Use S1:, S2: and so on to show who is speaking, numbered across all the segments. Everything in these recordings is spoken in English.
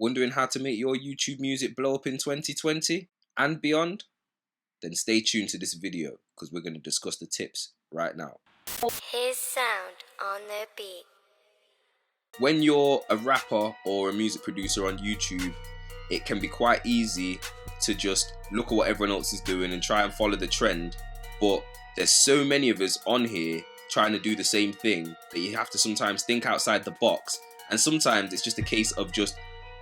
S1: Wondering how to make your YouTube music blow up in 2020 and beyond? Then stay tuned to this video because we're going to discuss the tips right now.
S2: His sound on the beat.
S1: When you're a rapper or a music producer on YouTube, it can be quite easy to just look at what everyone else is doing and try and follow the trend. But there's so many of us on here trying to do the same thing that you have to sometimes think outside the box. And sometimes it's just a case of just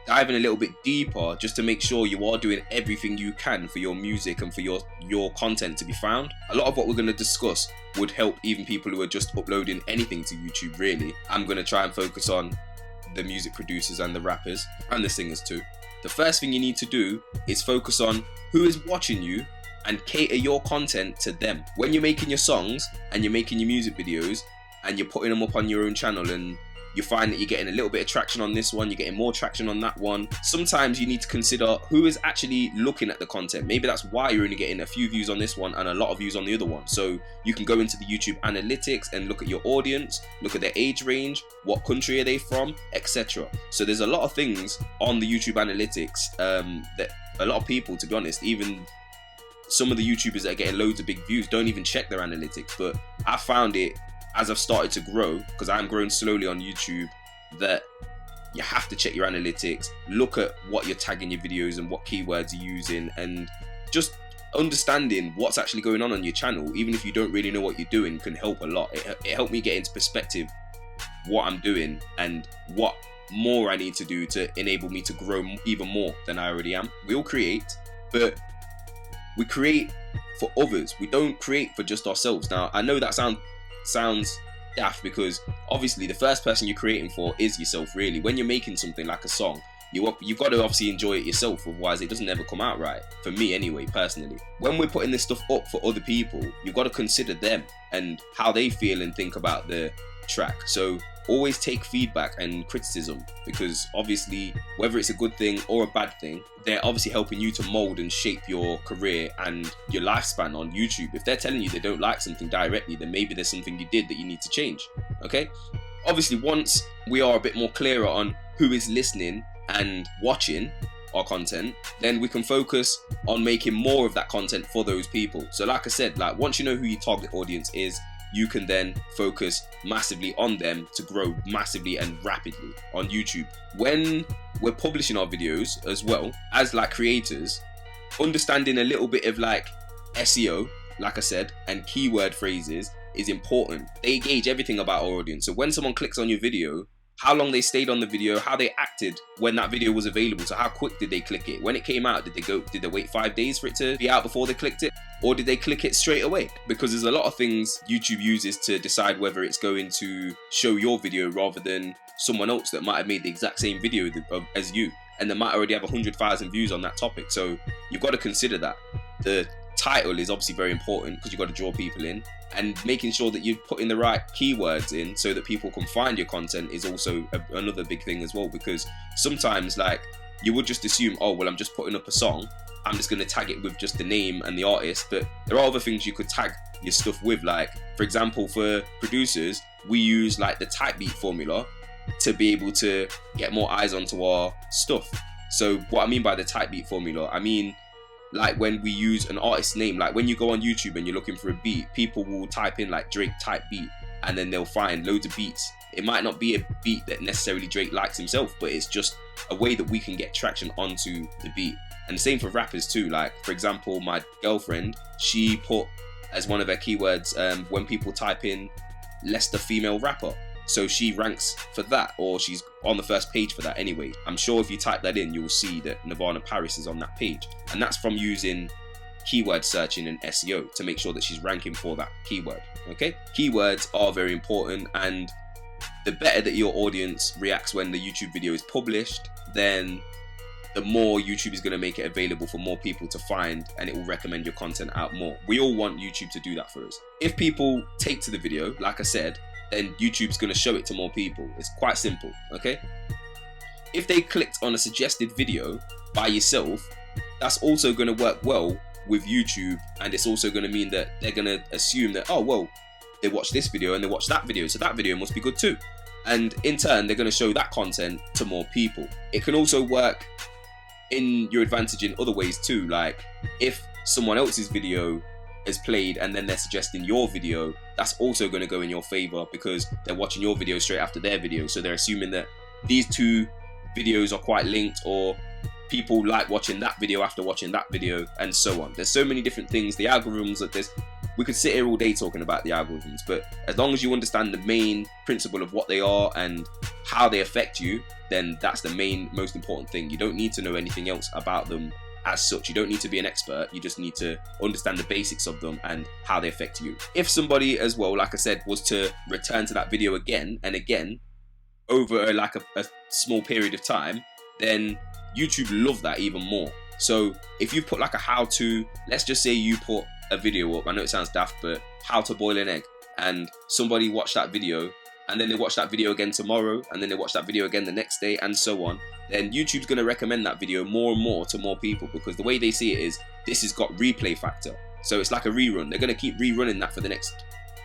S1: diving a little bit deeper just to make sure you are doing everything you can for your music and for your content to be found. A lot of what we're going to discuss would help even people who are just uploading anything to YouTube, really. I'm going to try and focus on the music producers and the rappers and the singers too. The first thing you need to do is focus on who is watching you and cater your content to them. When you're making your songs and you're making your music videos and you're putting them up on your own channel and you find that you're getting a little bit of traction on this one, you're getting more traction on that one, sometimes you need to consider who is actually looking at the content. Maybe that's why you're only getting a few views on this one and a lot of views on the other one. So you can go into the YouTube analytics and look at your audience, look at their age range, what country are they from, etc. So there's a lot of things on the YouTube analytics that a lot of people, to be honest, even some of the YouTubers that are getting loads of big views don't even check their analytics. But I found it as I've started to grow, because I'm growing slowly on YouTube, that you have to check your analytics, look at what you're tagging your videos and what keywords you're using, and just understanding what's actually going on your channel, even if you don't really know what you're doing, can help a lot. It helped me get into perspective what I'm doing and what more I need to do to enable me to grow even more than I already am. We all create, but we create for others. We don't create for just ourselves. Now, I know that sounds daft, because obviously the first person you're creating for is yourself, really. When you're making something like a song, you've got to obviously enjoy it yourself, otherwise it doesn't ever come out right, for me anyway, personally. When we're putting this stuff up for other people, you've got to consider them and how they feel and think about the track. So always take feedback and criticism, because obviously whether it's a good thing or a bad thing, they're obviously helping you to mold and shape your career and your lifespan on YouTube. If they're telling you they don't like something directly, then maybe there's something you did that you need to change. Okay, obviously once we are a bit more clearer on who is listening and watching our content, then we can focus on making more of that content for those people. So like I said, like once you know who your target audience is, you can then focus massively on them to grow massively and rapidly on YouTube. When we're publishing our videos as well, as like creators, understanding a little bit of like SEO, like I said, and keyword phrases is important. They gauge everything about our audience. So when someone clicks on your video, how long they stayed on the video, how they acted when that video was available. So how quick did they click it? When it came out, did they wait 5 days for it to be out before they clicked it? Or did they click it straight away? Because there's a lot of things YouTube uses to decide whether it's going to show your video rather than someone else that might have made the exact same video as you, and they might already have 100,000 views on that topic. So you've got to consider that. The title is obviously very important because you've got to draw people in, and making sure that you're putting the right keywords in so that people can find your content is also another big thing as well. Because sometimes, like, you would just assume, oh well, I'm just putting up a song, I'm just going to tag it with just the name and the artist, but there are other things you could tag your stuff with. Like, for example, for producers, we use like the type beat formula to be able to get more eyes onto our stuff. So what I mean by the type beat formula, I mean like when we use an artist's name. Like when you go on YouTube and you're looking for a beat, people will type in like Drake type beat, and then they'll find loads of beats. It might not be a beat that necessarily Drake likes himself, but it's just a way that we can get traction onto the beat. And the same for rappers too. Like, for example, my girlfriend, she put as one of her keywords when people type in Leicester female rapper. So she ranks for that, or she's on the first page for that anyway. I'm sure if you type that in, you'll see that Nirvana Paris is on that page. And that's from using keyword searching and SEO to make sure that she's ranking for that keyword. Okay? Keywords are very important, and the better that your audience reacts when the YouTube video is published, then the more YouTube is going to make it available for more people to find, and it will recommend your content out more. We all want YouTube to do that for us. If people take to the video, like I said, then YouTube's going to show it to more people. It's quite simple, okay? If they clicked on a suggested video by yourself, that's also going to work well with YouTube, and it's also going to mean that they're going to assume that, oh, well, they watched this video and they watched that video, so that video must be good too. And in turn, they're going to show that content to more people. It can also work in your advantage in other ways too. Like if someone else's video is played and then they're suggesting your video, that's also going to go in your favor because they're watching your video straight after their video. So they're assuming that these two videos are quite linked, or people like watching that video after watching that video, and so on. There's so many different things. The algorithms, that we could sit here all day talking about the algorithms, but as long as you understand the main principle of what they are and how they affect you, then that's the most important thing. You don't need to know anything else about them as such. You don't need to be an expert. You just need to understand the basics of them and how they affect you. If somebody as well, like I said, was to return to that video again and again over a small period of time, then YouTube love that even more. So if you put like a how-to, let's just say you put a video up, I know it sounds daft, but how to boil an egg, and somebody watched that video and then they watch that video again tomorrow and then they watch that video again the next day and so on, then YouTube's going to recommend that video more and more to more people, because the way they see it is this has got replay factor. So it's like a rerun. They're going to keep rerunning that for the next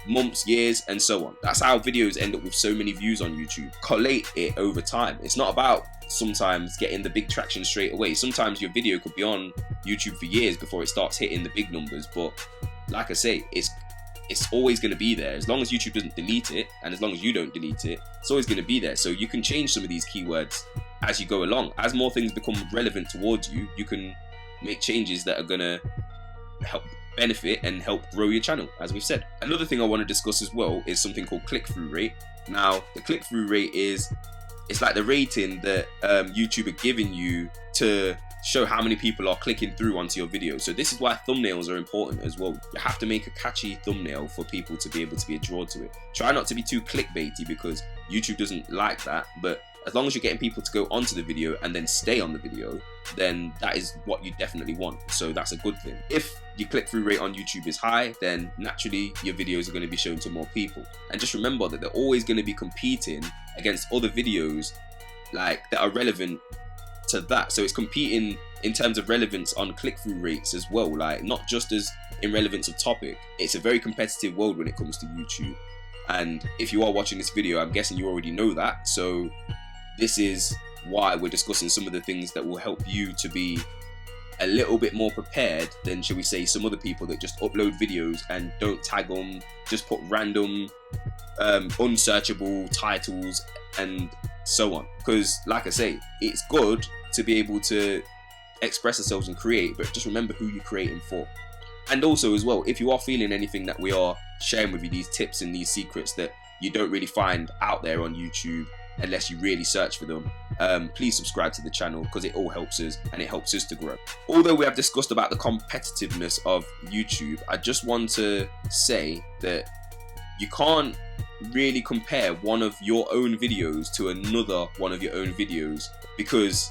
S1: months, years, and so on. That's how videos end up with so many views on YouTube. Collate it over time. It's not about sometimes getting the big traction straight away. Sometimes your video could be on YouTube for years before it starts hitting the big numbers, but like I say, it's always going to be there. As long as YouTube doesn't delete it, and as long as you don't delete it, it's always going to be there. So you can change some of these keywords as you go along. As more things become relevant towards you, you can make changes that are going to help benefit and help grow your channel, as we've said. Another thing I want to discuss as well is something called click-through rate. Now, the click-through rate it's like the rating that YouTube are giving you to show how many people are clicking through onto your video. So this is why thumbnails are important as well. You have to make a catchy thumbnail for people to be able to be drawn to it. Try not to be too clickbaity, because YouTube doesn't like that, but as long as you're getting people to go onto the video and then stay on the video, then that is what you definitely want. So that's a good thing. If your click-through rate on YouTube is high, then naturally your videos are going to be shown to more people. And just remember that they're always going to be competing against other videos like that are relevant to that. So it's competing in terms of relevance on click-through rates as well, like not just as in relevance of topic. It's a very competitive world when it comes to YouTube. And if you are watching this video, I'm guessing you already know that. So this is why we're discussing some of the things that will help you to be a little bit more prepared than, shall we say, some other people that just upload videos and don't tag them, just put random unsearchable titles and so on. Because like I say, it's good to be able to express ourselves and create, but just remember who you're creating for. And also as well, if you are feeling anything that we are sharing with you, these tips and these secrets that you don't really find out there on YouTube unless you really search for them, please subscribe to the channel, because it all helps us and it helps us to grow. Although we have discussed about the competitiveness of YouTube, I just want to say that you can't really compare one of your own videos to another one of your own videos, because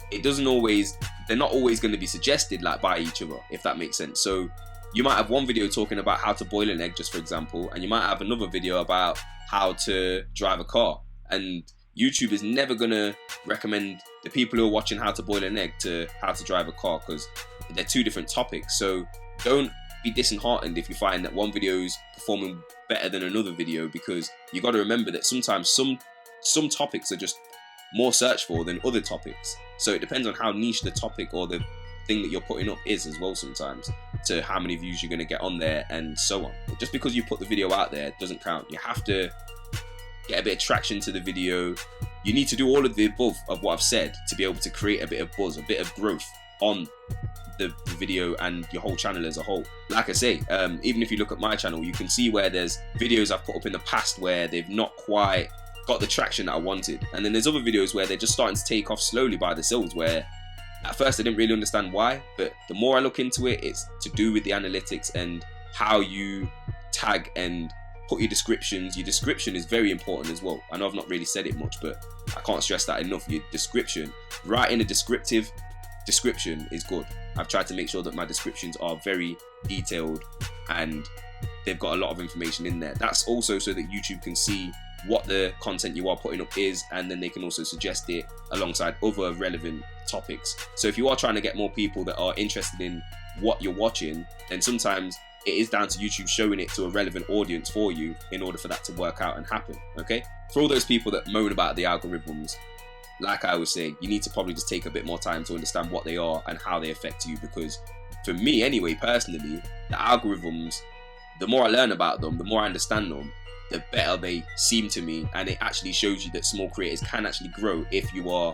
S1: they're not always going to be suggested like by each other, if that makes sense. So you might have one video talking about how to boil an egg, just for example, and you might have another video about how to drive a car. And YouTube is never going to recommend the people who are watching how to boil an egg to how to drive a car, because they're two different topics. So don't be disheartened if you find that one video is performing better than another video, because you got to remember that sometimes some topics are just more searched for than other topics. So it depends on how niche the topic or the thing that you're putting up is as well, sometimes, to how many views you're going to get on there and so on. Just because you put the video out there doesn't count. You have to get a bit of traction to the video. You need to do all of the above of what I've said to be able to create a bit of buzz, a bit of growth on the video and your whole channel as a whole. Like I say, even if you look at my channel, you can see where there's videos I've put up in the past where they've not quite got the traction that I wanted, and then there's other videos where they're just starting to take off slowly by themselves, where at first I didn't really understand why, but the more I look into it, it's to do with the analytics and how you tag and put your descriptions. Your description is very important as well. I know I've not really said it much, but I can't stress that enough. Your description, writing a descriptive description is good. I've tried to make sure that my descriptions are very detailed and they've got a lot of information in there. That's also so that YouTube can see what the content you are putting up is, and then they can also suggest it alongside other relevant topics. So if you are trying to get more people that are interested in what you're watching, then sometimes it is down to YouTube showing it to a relevant audience for you in order for that to work out and happen. Okay, for all those people that moan about the algorithms, like I was saying, you need to probably just take a bit more time to understand what they are and how they affect you. Because for me anyway, personally, the algorithms, the more I learn about them, the more I understand them, the better they seem to me. And it actually shows you that small creators can actually grow if you are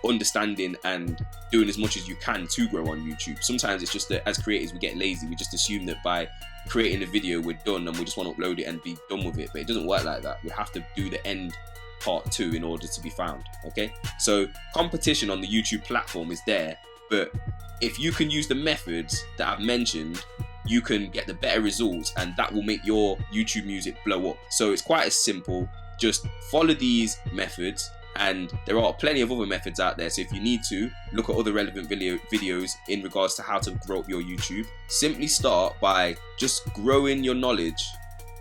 S1: understanding and doing as much as you can to grow on YouTube. Sometimes it's just that as creators we get lazy. We just assume that by creating a video we're done and we just want to upload it and be done with it, but it doesn't work like that. We have to do the end part too in order to be found. Okay, so competition on the YouTube platform is there, but if you can use the methods that I've mentioned, you can get the better results, and that will make your YouTube music blow up. So it's quite as simple. Just follow these methods, and there are plenty of other methods out there. So if you need to, look at other relevant videos in regards to how to grow up your YouTube. Simply start by just growing your knowledge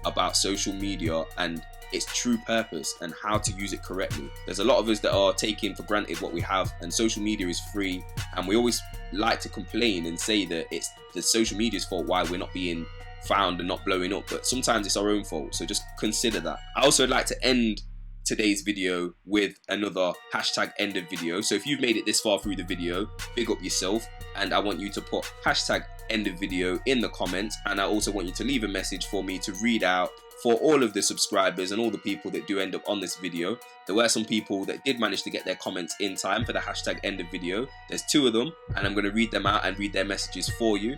S1: about social media and its true purpose and how to use it correctly. There's a lot of us that are taking for granted what we have, and social media is free, and we always like to complain and say that it's the social media's fault why we're not being found and not blowing up, but sometimes it's our own fault. So just consider that. I also like to end today's video with another hashtag end of video. So if you've made it this far through the video, big up yourself, and I want you to put hashtag end of video in the comments, and I also want you to leave a message for me to read out for all of the subscribers and all the people that do end up on this video. There were some people that did manage to get their comments in time for the hashtag end of video. There's 2 of them, and I'm going to read them out and read their messages for you.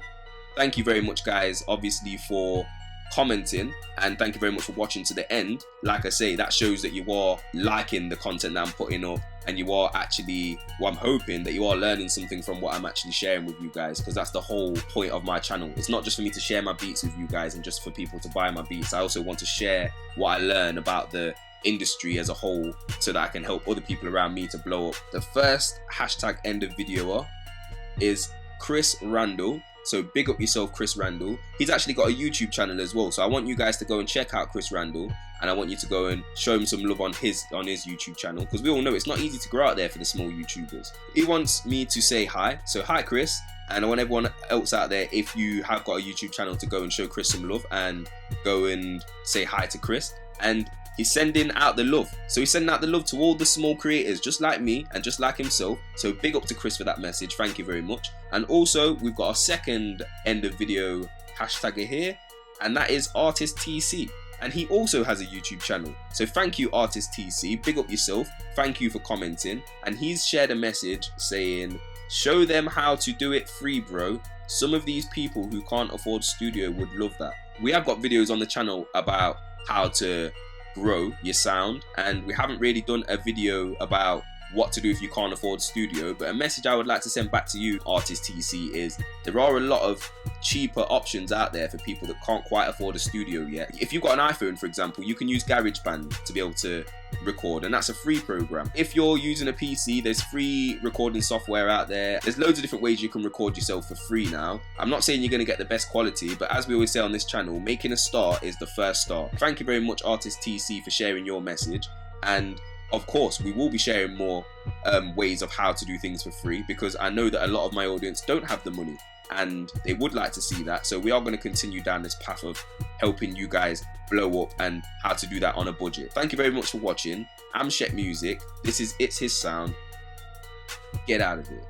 S1: Thank you very much, guys, obviously, for commenting, and thank you very much for watching to the end. Like I say, that shows that you are liking the content that I'm putting up, and you are actually, well, I'm hoping that you are learning something from what I'm actually sharing with you guys, because that's the whole point of my channel. It's not just for me to share my beats with you guys and just for people to buy my beats. I also want to share what I learn about the industry as a whole, so that I can help other people around me to blow up. The first hashtag end of videoer is Chris Randall. So big up yourself, Chris Randall. He's actually got a YouTube channel as well. So I want you guys to go and check out Chris Randall, and I want you to go and show him some love on his YouTube channel, because we all know it's not easy to grow out there for the small YouTubers. He wants me to say hi. So hi, Chris. And I want everyone else out there, if you have got a YouTube channel, to go and show Chris some love and go and say hi to Chris. And he's sending out the love. So he's sending out the love to all the small creators, just like me and just like himself. So big up to Chris for that message. Thank you very much. And also, we've got our second end of video hashtagger here, and that is Artist TC. And he also has a YouTube channel. So thank you, Artist TC. Big up yourself. Thank you for commenting. And he's shared a message saying, show them how to do it free, bro. Some of these people who can't afford studio would love that. We have got videos on the channel about how to grow your sound, and we haven't really done a video about what to do if you can't afford studio. But a message I would like to send back to you, Artist TC, is there are a lot of cheaper options out there for people that can't quite afford a studio yet. If you've got an iPhone, for example, you can use GarageBand to be able to record, and that's a free program. If you're using a PC, there's free recording software out there. There's loads of different ways you can record yourself for free now. I'm not saying you're going to get the best quality, but as we always say on this channel, making a start is the first start. Thank you very much, Artist TC, for sharing your message. And of course, we will be sharing more ways of how to do things for free, because I know that a lot of my audience don't have the money and they would like to see that. So we are going to continue down this path of helping you guys blow up and how to do that on a budget. Thank you very much for watching. I'm Shet Music. This is It's His Sound. Get out of here.